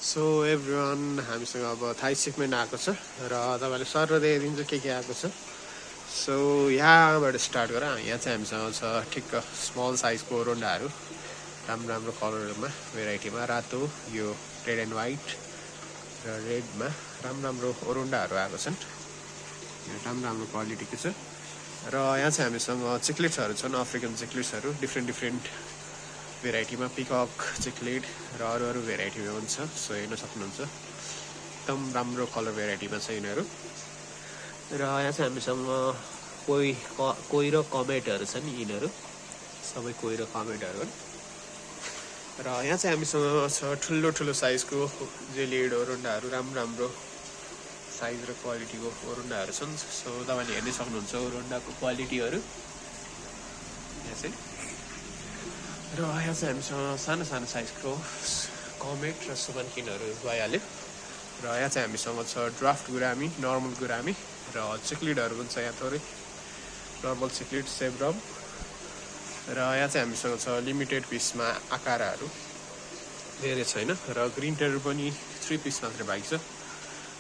So everyone हामीसँग अब Thai shipment आएको छ र तपाईँले सर्व दिन्छु के आएको छ। सो यहाँबाट स्टार्ट गर। यहाँ चाहिँ हामीसँग छ ठिक्क स्मल साइजको ओरोन्डाहरू राम्रो कलरमा भेराइटीमा रातो यो रेड एन्ड व्हाइट र रेडमा राम्रो ओरोन्डाहरू आएको छन्। राम्रो क्वालिटीको छ र यहाँ चाहिँ हामीसँग चिक्लेट्सहरू छन्, अफ्रिकन चिक्लेट्सहरू डिफ्रेन्ट भेराइटीमा पिकक चिक्लेट र अरू भेराइटीमा पनि छ। सो हेर्न सक्नुहुन्छ एकदम राम्रो कलर भेराइटीमा छ यिनीहरू। र यहाँ चाहिँ हामीसँग कोही र कमेटहरू छन्, यिनीहरू सबै कोही र कमेटहरू हुन्। र यहाँ चाहिँ हामीसँग छ ठुलो साइजको जेलिड ओरोन्डाहरू राम्रो साइज र क्वालिटीको ओरोन्डाहरू छन्। सो तपाईँले हेर्नै सक्नुहुन्छ ओरोन्डाको क्वालिटीहरू यहाँ चाहिँ। र यहाँ चाहिँ हामीसँग सानो साइजको कमेट र सुबनकिनहरू भइहाल्यो। र यहाँ चाहिँ हामीसँग छ ड्राफ्ट गुरामी, नर्मल गुरामी र चिक्लिडहरू पनि छ यहाँ थोरै नर्मल चिक्लिड सेब्रम। र यहाँ चाहिँ हामीसँग छ लिमिटेड पिसमा आकारहरू धेरै छैन र ग्रिन टेरर पनि 3 पिस मात्रै बाँकी छ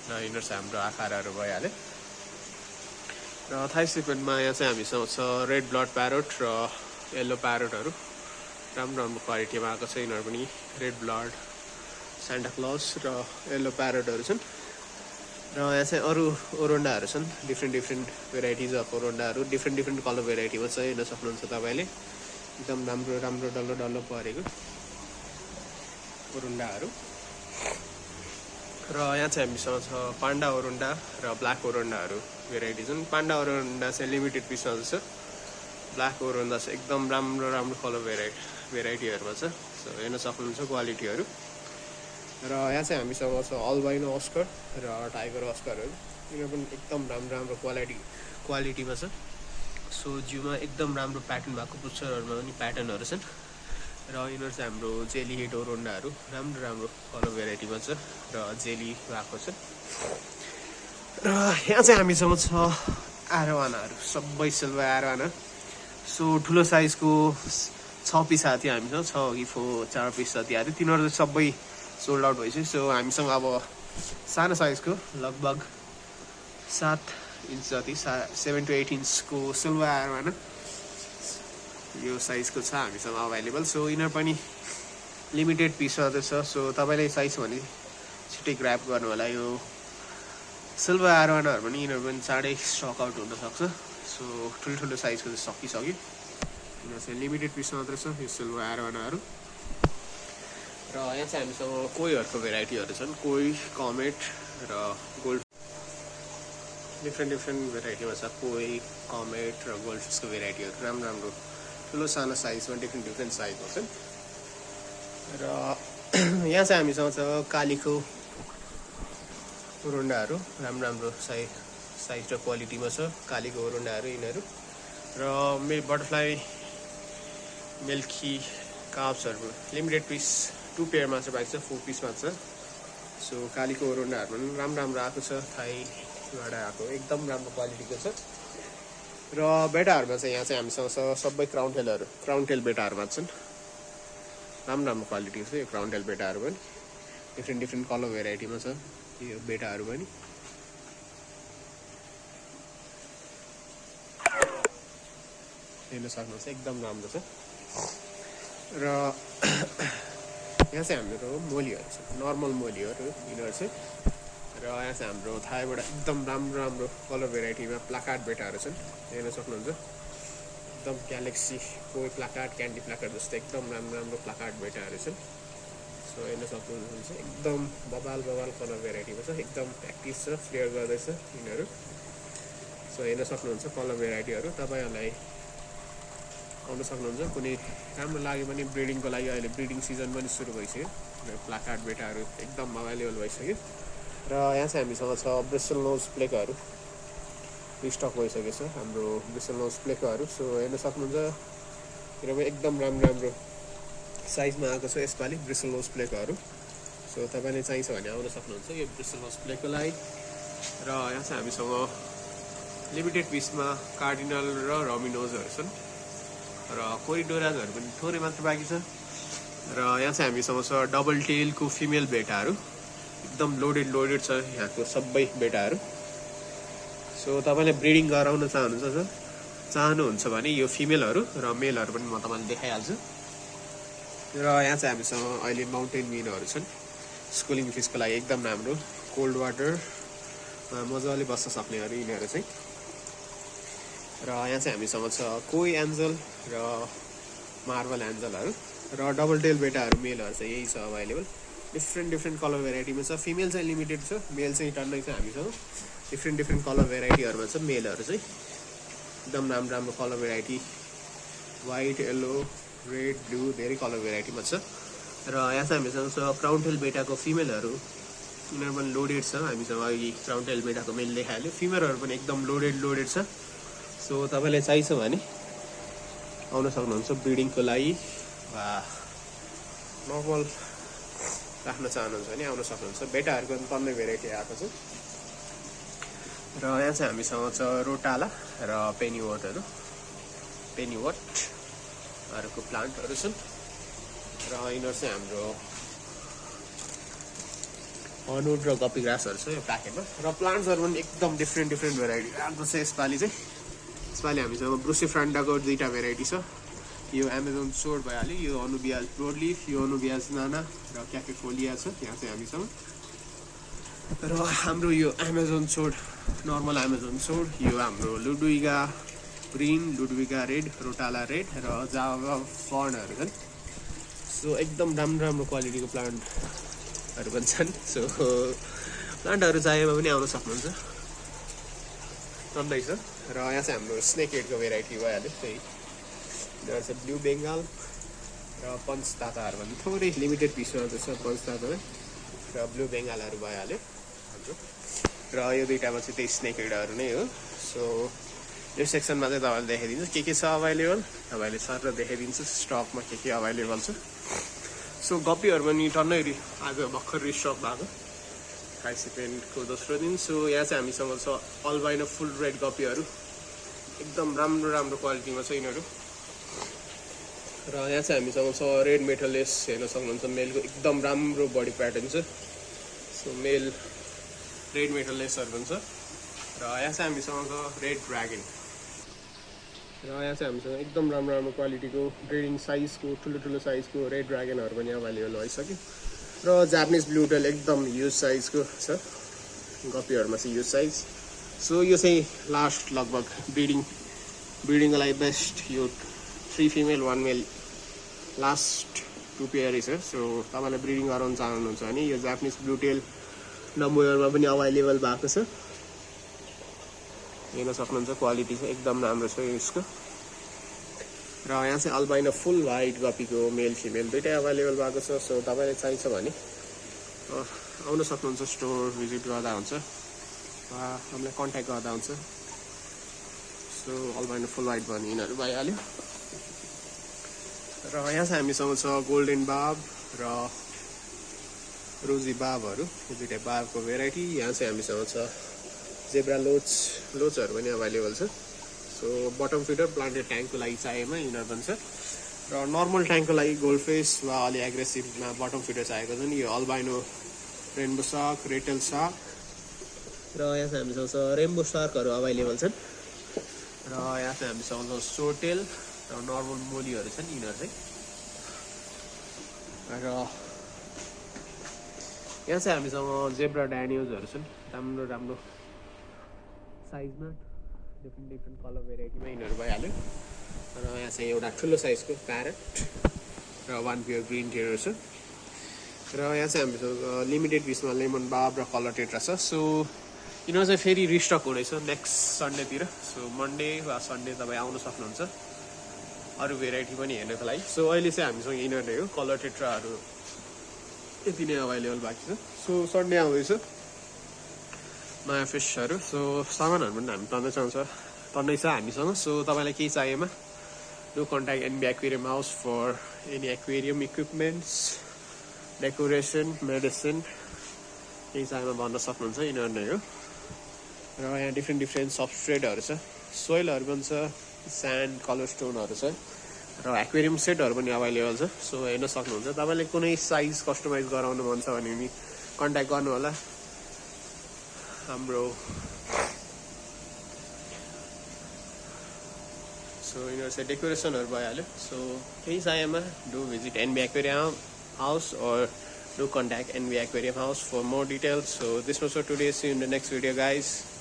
र यिनीहरू चाहिँ हाम्रो आकारहरू भइहाल्यो। र थाई सिपमेन्टमा यहाँ चाहिँ हामीसँग छ रेड ब्लड प्यारोट र येल्लो प्यारोटहरू राम्रो क्वालिटीमा आएको छ। यिनीहरू पनि रेड ब्लड सान्टा क्लज र येल्लो प्यारोटहरू छन्। र यहाँ चाहिँ अरू ओरोन्डाहरू छन्, डिफ्रेन्ट भेराइटिज अफ ओरोन्डाहरू डिफ्रेन्ट कलर भेराइटीमा छ। हेर्न सक्नुहुन्छ तपाईँले एकदम राम्रो डल्लो परेको ओरोन्डाहरू। र यहाँ चाहिँ हामीसँग छ पान्डा ओरोन्डा र ब्ल्याक ओरोन्डाहरू भेराइटी छन्। पान्डा ओरोन्डा चाहिँ लिमिटेड पिसमा छ, ब्ल्याक ओरोन्डा चाहिँ एकदम राम्रो कलर भेराइटीहरूमा छ। सो हेर्न सक्नुहुन्छ क्वालिटीहरू। र यहाँ चाहिँ हामीसँग छ अल्बाइनो अस्कर र टाइगर अस्करहरू, यिनीहरू पनि एकदम राम्रो क्वालिटीमा छ। सो जिउमा एकदम राम्रो प्याटर्न भएको, पुच्छरहरूमा पनि प्याटर्नहरू छन्। र यिनीहरू चाहिँ हाम्रो जेली हेड ओरोन्डाहरू राम्रो कलर भेराइटीमा छ र जेली भएको छ। र यहाँ चाहिँ हामीसँग छ आरोवानाहरू, सबै सिल्भर आरोवाना। सो ठुलो साइजको 6 पिस आएको थियो हामीसँग, 6 कि 4 पिस जति आएको थियो, तिनीहरू चाहिँ सबै सोल्ड आउट भइसक्यो। सो हामीसँग अब सानो साइजको लगभग 7 इन्च जति 7 to 8 इन्चको सिल्भर आरोवाना यो साइजको छ हामीसँग अभाइलेबल। सो यिनीहरू पनि लिमिटेड पिस मात्रै छ। सो तपाईँले साइज भने छिट्टै ग्राब गर्नु होला। यो सिल्भर आरोवानाहरू पनि यिनीहरू पनि चाँडै स्टक आउट हुनसक्छ। सो ठुलो साइजको चाहिँ सकिसक्यो, यिनीहरू चाहिँ लिमिटेड पिस मात्रै छ यो सिल्भर आरोवानाहरू। र यहाँ चाहिँ हामीसँग कोहीहरूको भेराइटीहरू छन्, कोही कमेट र गोल्ड डिफ्रेन्ट भेराइटीमा छ। कोही कमेट र गोल्ड फिसको भेराइटीहरू राम्रो ठुलो सानो साइजमा डिफ्रेन्ट साइजमा छन्। र यहाँ चाहिँ हामीसँग छ कालीको ओरोन्डाहरू राम्रो साइज र क्वालिटीमा छ कालीको ओरोन्डाहरू यिनीहरू। र बटरफ्लाई मिल्की काप्सहरू लिमिटेड पिस 2 पेयरमा चाहिँ बाइक छ, 4 पिसमा छ। सो कालीको ओरोन्डाहरू पनि राम्रो आएको छ, थाईबाट आएको एकदम राम्रो क्वालिटीको छ। र बेटाहरूमा चाहिँ यहाँ चाहिँ हामीसँग सबै क्राउन टेल बेटाहरूमा छन्, राम्रो क्वालिटीको छ। यो क्राउन टेल बेटाहरू पनि डिफ्रेन्ट कलर भेराइटीमा छ यो बेटाहरू पनि। हेर्न सक्नुहुन्छ एकदम राम्रो छ। र यहाँ चाहिँ हाम्रो मोलीहरू छ, नर्मल मोलीहरू यिनीहरू चाहिँ। र यहाँ चाहिँ हाम्रो थाईबाट एकदम राम्रो कलर भेराइटीमा प्लाकार्ड बेटाहरू छन्, हेर्न सक्नुहुन्छ एकदम ग्यालेक्सी कोही प्लाकार्ड, क्यान्डी प्लाकार्ड जस्तो एकदम राम्रो प्लाकार्ड बेटाहरू छन्। सो हेर्न सक्नुहुन्छ एकदम बबाल कलर भेराइटीमा छ, एकदम एक्टिभ छ, फ्लेयर गर्दैछ यिनीहरू। सो हेर्न सक्नुहुन्छ कलर भेराइटीहरू। तपाईँहरूलाई आउन सक्नुहुन्छ, कुनै राम्रो लाग्यो भने ब्रिडिङको लागि अहिले ब्रिडिङ सिजन पनि सुरु भइसक्यो, प्लाकार्ड बेटाहरू एकदम अभाइलेबल भइसक्यो। र यहाँ चाहिँ हामीसँग छ ब्रिसल नोज प्लेकाहरू, स्टक भइसकेको छ हाम्रो ब्रिसल नोज प्लेकाहरू। सो हेर्न सक्नुहुन्छ यिनीहरू एकदम राम्रो साइजमा आएको छ यसपालि ब्रिसल नोज प्लेकाहरू। सो तपाईँले चाहिन्छ भने आउन सक्नुहुन्छ यो ब्रिसल नोज प्लेको लागि। र यहाँ चाहिँ हामीसँग लिमिटेड पिसमा कार्डिनल र रमिनोजहरू छन् र कोरिडोराजहरू पनि थोरै मात्र बाँकी छ। र यहाँ चाहिँ हामीसँग छ डबल टेलको फिमेल बेटाहरू, एकदम लोडेड छ यहाँको सबै बेटाहरू। सो तपाईँले ब्रिडिङ गराउन चाहनुहुन्छ भने यो फिमेलहरू र मेलहरू पनि म तपाईँलाई देखाइहाल्छु। र यहाँ चाहिँ हामीसँग अहिले माउन्टेन मिनोहरू छन्, स्कुलिङ फिसको लागि एकदम राम्रो, कोल्ड वाटरमा मजाले बस्न सक्नेहरू यिनीहरू चाहिँ। र यहाँ चाहिँ हामीसँग छ कोई एन्जल र मार्बल एन्जलहरू र डबल टेल बेटाहरू मेलहरू चाहिँ यही छ अभाइलेबल। डिफ्रेन्ट कलर भेराइटीमा छ, फिमेल चाहिँ लिमिटेड छ, मेल चाहिँ टन्नै छ हामीसँग। डिफ्रेन्ट कलर भेराइटीहरूमा छ मेलहरू चाहिँ, एकदम राम्रो colour variety, white, yellow, red, blue, धेरै कलर भेराइटीमा छ। र यहाँ चाहिँ हामीसँग छ क्राउन टेल बेटाको फिमेलहरू, यिनीहरू पनि लोडेड छ हामीसँग। अघि क्राउन टेल बेटाको मेल देखाइहाल्यो, फिमेलहरू पनि एकदम लोडेड छ। सो तपाईँले चाहिन्छ भने आउन सक्नुहुन्छ ब्रिडिङको लागि, वा नर्मल राख्न चाहनुहुन्छ भने आउन सक्नुहुन्छ। बेटाहरूको पनि टन्नै भेराइटी आएको छ। र यहाँ चाहिँ हामीसँग छ रोटाला र पेनीवटहरू, पेनीवटहरूको प्लान्टहरू छन्। र यिनीहरू चाहिँ हाम्रो हर्नवुड र गप्पी ग्रासहरू छ यो प्याकेटमा। र प्लान्ट्सहरू पनि एकदम डिफ्रेन्ट भेराइटी आएको छ यसपालि चाहिँ। यसपालि हामीसँग ब्रुसिफ्रान्डाको 2टा भेराइटी छ। यो एमाजोन सोड भइहाल्यो, यो अनुबियाज ब्रोडलिफ, यो अनुबियाज नाना र क्याफेफोलिया छ यहाँ चाहिँ हामीसँग। र हाम्रो यो एमाजोन सोड, नर्मल एमाजोन सोड, यो हाम्रो लुडविगा ग्रिन, लुडविगा रेड, रोटाला रेड र जावा फर्नहरू छन्। सो एकदम राम्रो क्वालिटीको प्लान्टहरू पनि छन्। सो प्लान्टहरू चाहिएमा पनि आउन सक्नुहुन्छ, टन्नै छ। र यहाँ चाहिँ हाम्रो स्नेक हेडको भेराइटी भइहाल्यो, त्यही यिनीहरू चाहिँ ब्लू बेङ्गाल र पञ्चताताहरू पनि थोरै लिमिटेड पिसमा छ पञ्चताता र ब्लू बेङ्गालहरू भइहाल्यो हाम्रो। र यो 2टामा चाहिँ त्यही स्नेक हेडहरू नै हो। सो यो सेक्सनमा चाहिँ तपाईँले देखाइदिन्छु के छ अभाइलेबल, तपाईँले सर देखाइदिन्छु स्टकमा के अभाइलेबल छ। सो गप्पीहरू पनि टन्नै आज भर्खर रिस्टक भएको, हाइसिपेन्टको दोस्रो दिन। सो यहाँ चाहिँ हामीसँग छ अल्बाइनो फुल रेड गप्पीहरू, एकदम राम्रो क्वालिटीमा छ यिनीहरू। र यहाँ चाहिँ हामीसँग छ रेड मेटलेस, हेर्न सक्नुहुन्छ मेलको एकदम राम्रो बडी प्याटर्न छ। सो मेल रेड मेटलेसहरू पनि छ। र यहाँ चाहिँ हामीसँग छ रेड ड्रागन। र यहाँ चाहिँ हामीसँग एकदम राम्रो क्वालिटीको ब्रिडिङ साइजको ठुलो साइजको रेड ड्रागनहरू पनि अभाइलेबल भइसक्यो। र जापानिज ब्लू टेल एकदम युज साइजको छ गप्पीहरूमा चाहिँ युज साइज। सो यो चाहिँ लास्ट लगभग ब्रिडिङको लागि बेस्ट, यो 3 फिमेल 1 मेल लास्ट 2 पेयरै छ। सो तपाईँले ब्रिडिङ गराउन चाहनुहुन्छ भने यो जापानिज ब्लू टेल नम्बरमा पनि अभाइलेबल भएको छ, हेर्न सक्नुहुन्छ। क्वालिटी चाहिँ एकदम राम्रो छ यसको। र यहाँ चाहिँ अल्बाइनो फुल वाइट गप्पीको मेल फिमेल 2टै अभाइलेबल भएको छ। सो तपाईँले चाहिन्छ भने आउन सक्नुहुन्छ, स्टोर भिजिट गर्दा हुन्छ वा हामीलाई कन्ट्याक्ट गर्दा हुन्छ। सो अल्बाइनो फुल वाइट भने यिनीहरू भइहाल्यो। र यहाँ चाहिँ हामीसँग छ गोल्डन बाब र रोजी बाबहरू, यो 2टा बाबको भेराइटी। यहाँ चाहिँ हामीसँग छ जेब्रा लोचहरू पनि अभाइलेबल छ। सो बटम फिडर प्लान्टेड ट्याङ्कको लागि चाहिएमा यिनीहरू पनि छ। र नर्मल ट्याङ्कको लागि गोल्ड फेस वा अलि एग्रेसिभमा बटम फिडर चाहिएको छ नि, यो अल्बाइनो रेनबो सार्क, रेटेल सार्क। र यहाँ चाहिँ हामीसँग छ रेनबो सार्कहरू अभाइलेबल छन्। र यहाँ चाहिँ हामीसँग छ सोटेल र नर्मल मोलीहरू छन् यिनीहरू चाहिँ। र यहाँ चाहिँ हामीसँग जेब्रा ड्यानियल्सहरू छन्, राम्रो साइजमा, डिफ्रेन्ट कलर भेराइटीमा यिनीहरू भइहाल्यो। र यहाँ चाहिँ एउटा ठुलो साइजको प्यारेट र 1 प्योर ग्रिन टेरर छ। र यहाँ चाहिँ हामीसँग लिमिटेड पिसमा लेमन बाब र कलर टेट्रा छ। सो यिनीहरू चाहिँ फेरि रिस्टक हुँदैछ नेक्स्ट सन्डेतिर। सो मन्डे वा सन्डे तपाईँ आउन सक्नुहुन्छ अरू भेराइटी पनि हेर्नको लागि। सो अहिले चाहिँ हामीसँग यिनीहरू नै हो, कलर टेट्राहरू यति नै अभाइलेबल बाँकी छ। सो सन्डे आउँदैछ नयाँ फिसहरू। सो सामानहरू पनि हामी टन्नै छ हामीसँग। सो तपाईँलाई केही चाहिएमा do contact NB aquarium house for any aquarium equipments, decoration, medicine, केही चाहिएमा भन्न सक्नुहुन्छ, यिनीहरू नै हो। र यहाँ डिफ्रेन्ट सब्सट्रेटहरू छ, सोइलहरू पनि छ, स्यान्ड, कलर स्टोनहरू छ र एक्वेरियम सेटहरू पनि अभाइलेबल छ। सो हेर्न सक्नुहुन्छ। तपाईँले कुनै साइज कस्टमाइज गराउनु मन छ भने कन्ट्याक्ट गर्नु होला हाम्रो सो यिनीहरू चाहिँ डेकोरेसनहरू भइहाल्यो सो केही चाहिएमा do visit NB aquarium house or do contact NV Aquarium House for more details. So this was for today. See you in the next video, guys.